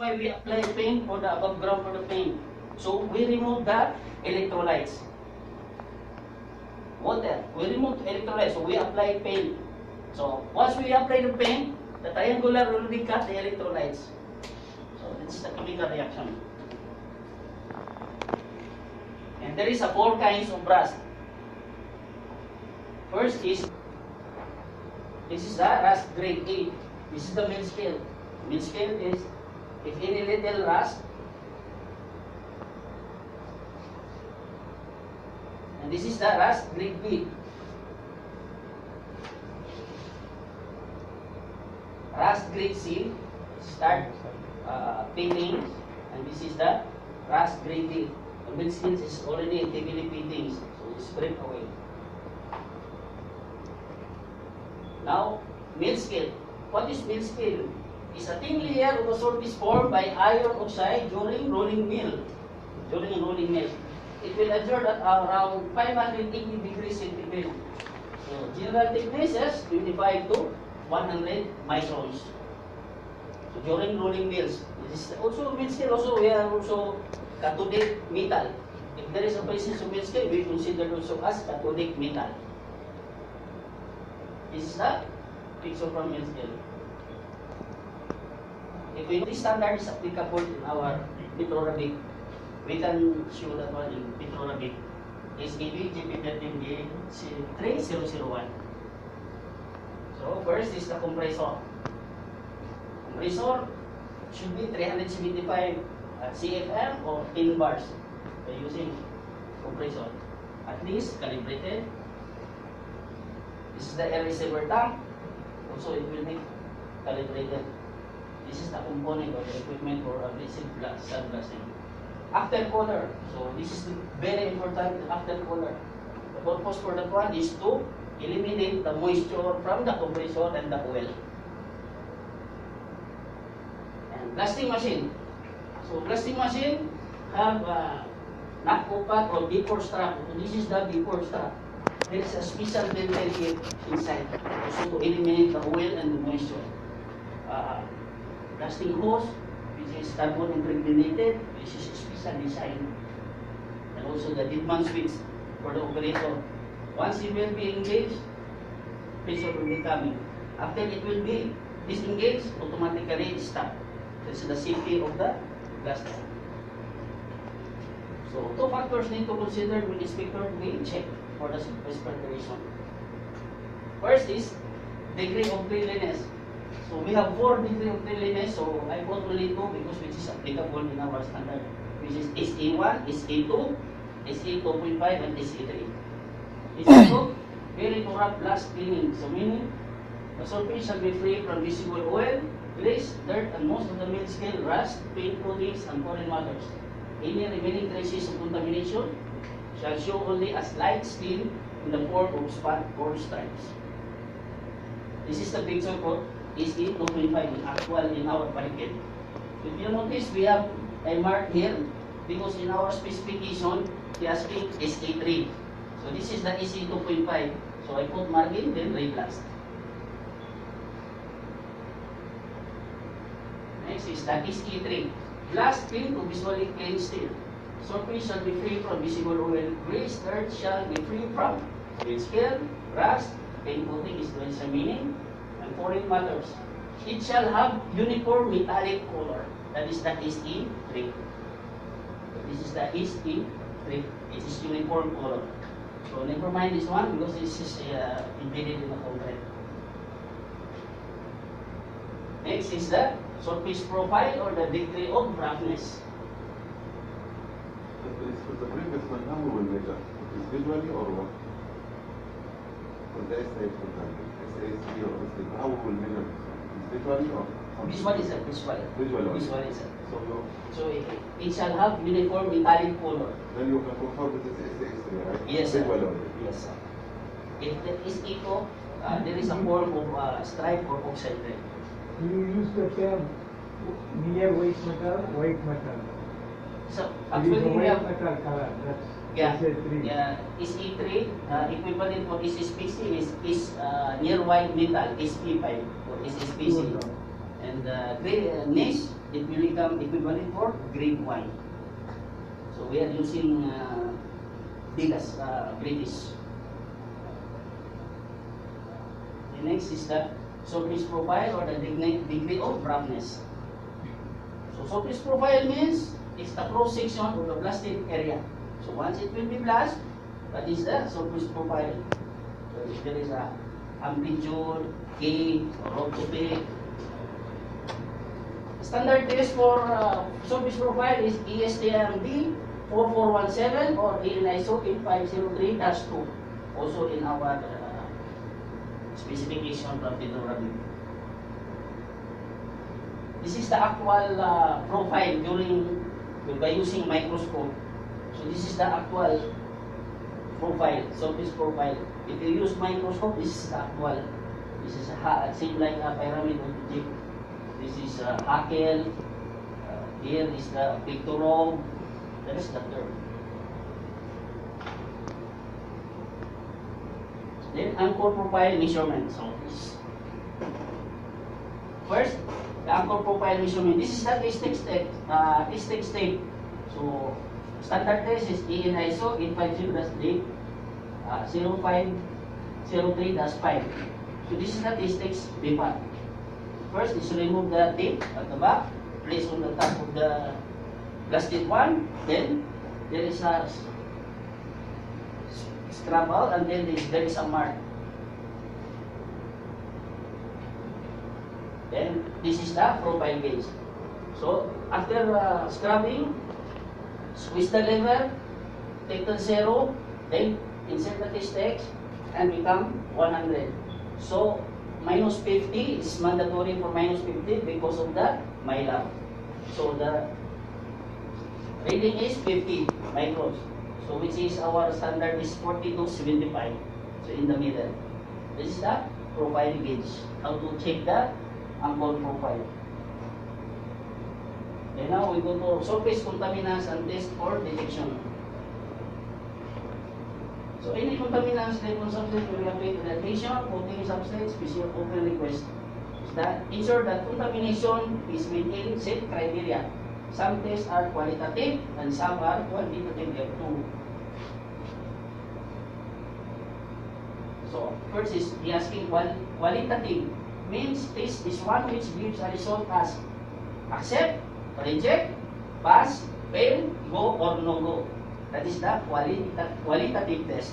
why we apply paint for the above ground for the paint. So we remove the electrolytes. Water, we remove electrolytes, so we apply paint. So once we apply the paint, the triangular will be cut the electrolytes. So this is the chemical reaction. And there is a 4 kinds of rust. First is, this is the rust grade A. This is the mill scale. Mill scale is, if any little rust, and this is the rust grade B. Rust grade C, start painting, and this is the rust grade D. The mill scale is already heavily paintings, so it's break away. Now, mill scale. What is mill scale? It's a thin layer of a surface formed by iron oxide during rolling mill. During rolling mill. It will adjust at around 580 degrees centigrade. So, general thickness is 25 to 100 microns. So, during rolling mills. This is also mill scale. Also, we are also cathodic metal. If there is a presence of mill scale, we consider also as cathodic metal. This is the picture from mill scale. If this standard is applicable in our petrolabic, we can show that one in petrolabic. SAB GP13B 3001. So first is the compressor. Compressor should be 375 CFM or 10 bars by using compressor. At least calibrated. This is the air receiver tank. Also, it will be calibrated. This is the component of the equipment for abrasive sandblasting. Aftercolor. So, this is very important. Aftercolor. The purpose for that one is to eliminate the moisture from the compressor and the oil. And blasting machine. So, blasting machine have knock-off or before strap. So, this is the before strap. There is a special filter here inside, also to eliminate the oil and the moisture. Blasting hose, which is carbon impregnated, which is special design. And also the Didman switch for the operator. Once it will be engaged, pressure will be coming. After it will be disengaged, automatically stop. This is the safety of the blaster. So 2 factors need to consider when inspector will check for the surface preparation. First is degree of cleanliness. So we have 4 degrees of cleanliness. So I put only 2 because which is applicable in our standard, which is SA1, SA2, SA2.5, and SA3. SA2, very thorough blast cleaning. So meaning the surface shall be free from visible oil, grease, dirt, and most of the mill scale rust, paint coatings, and foreign matters. Any remaining traces of contamination shall show only a slight stain in the form of spot or stripes. This is the picture for SA 2.5 in actual in our packet. If you notice, we have a mark here because in our specification, they are asking SA3. So this is the SA 2.5. So I put margin, then reblast. Next is the SA3. Blast clean to visually clean steel. Surface shall be free from visible oil. Grease, dirt shall be free from wind scale, rust, paint coating is the meaning, and foreign matters. It shall have uniform metallic color. That is the SE3. This is the SE3. It is uniform color. So never mind this one because this is embedded in the concrete. Next is the surface profile or the degree of roughness. For the previous one, how we will measure? Is visually or what? For the SA, for example, SA3 or SA, how we will measure this one? Is visually or? Visually, sir. Visually. Visually, sir. So it shall have uniform metallic color. then you can confirm that it's SA3, right? Yes, sir. Visually only. Yes, sir. If that is eco, there is a form of stripe or oxide there. You use the term near white metal, white metal. So It is actually a we white have metal color. That's yeah, SA3. yeah, SE3 equivalent for SSPC is near white metal, SP5 or SSPC. And next, it will become equivalent for grade 1. So we are using Digas, British. The next is the surface profile or the degree of roughness. So surface profile means it's the cross section of the blasted area. So once it will be blasted, that is the surface profile. So if there is a amplitude, K, or road to peak. Standard test for surface profile is ESTM-D 4417 or in ISO 8503-2. Also in our specification from the drawing. This is the actual profile during by using microscope. So this is the actual profile, surface profile. If you use microscope, this is the actual. This is same like a pyramid object. This is Hakel. Here is the pictorobe. That is the curve. Then anchor profile measurement. So this first, the anchor profile measurement. This is the testing state. So standard test is in ISO 850-8 0503-5. So this is the testing paper. First is remove the tape at the back, place on the top of the blasted one. Then there is a scrabble, and then there is a mark. Then this is the profile gauge. So after scrubbing, squeeze the lever, take the 0, then insert the test X and become 100. So minus 50 is mandatory for minus 50 because of the MyLab. So the reading is 50 microns. So which is our standard is 40 to 75. So in the middle. This is the profile gauge. How to check the angle profile. And now we go to surface contaminants and test for detection. So any contaminants like substance will affect the adhesion, coating substance, special open request. That ensure that contamination is maintained set criteria. Some tests are qualitative and some are quantitative too. So first is he asking qualitative means this is one which gives a result as accept, reject, pass, fail, go or no go. That is the qualitative test.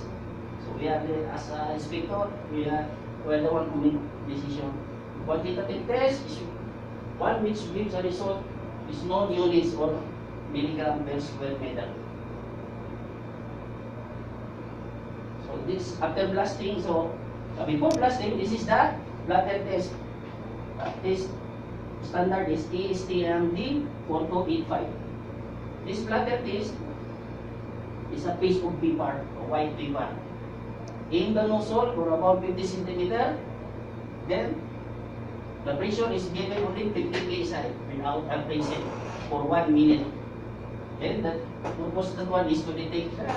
So we are as an inspector, we are the one who make decision. Quantitative test is one which gives a result is known units or milligram per square meter. So this after blasting, so before blasting, this is the bladder test. This standard is ESTM-D 4285. This bladder test is a piece of paper, a white paper. In the nozzle for about 50 centimeter, then the pressure is given only 50 psi without abrasive for 1 minute. Then the purpose of that one is to detect the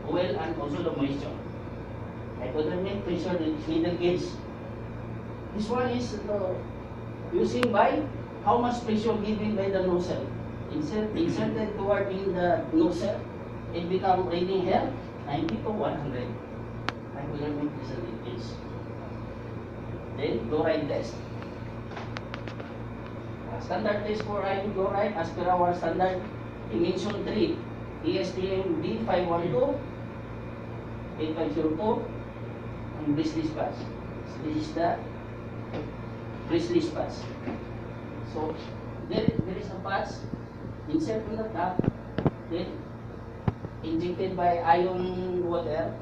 oil and also the moisture. Hypodermic pressure needle gauge. This one is using by how much pressure given by the nozzle. Inserted toward in the nozzle, it become reading here 90 to 100. Hypodermic pressure gauge. Then chloride test. Standard test for iron chloride as per our standard dimension 3 ESTM-D 512 8502 and Brisley's patch. So this is the Brisley's patch. So there is a patch insert on the top, then injected by ion water.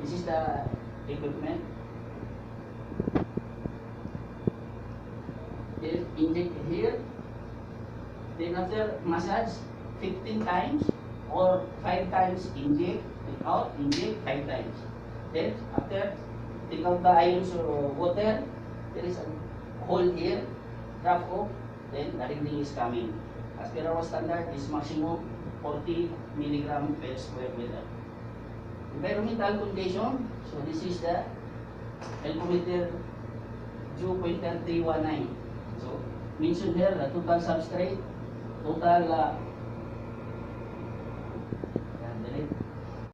This is the equipment. Then inject here. Then after massage 15 times or 5 times inject, out, inject 5 times. Then after take out the ions or water, there is a hole here, drop off, then the reading is coming. As per our standard is maximum 40 milligram per square meter. Environmental condition, so this is the alcometer 0.3319. So, mention here the total substrate, total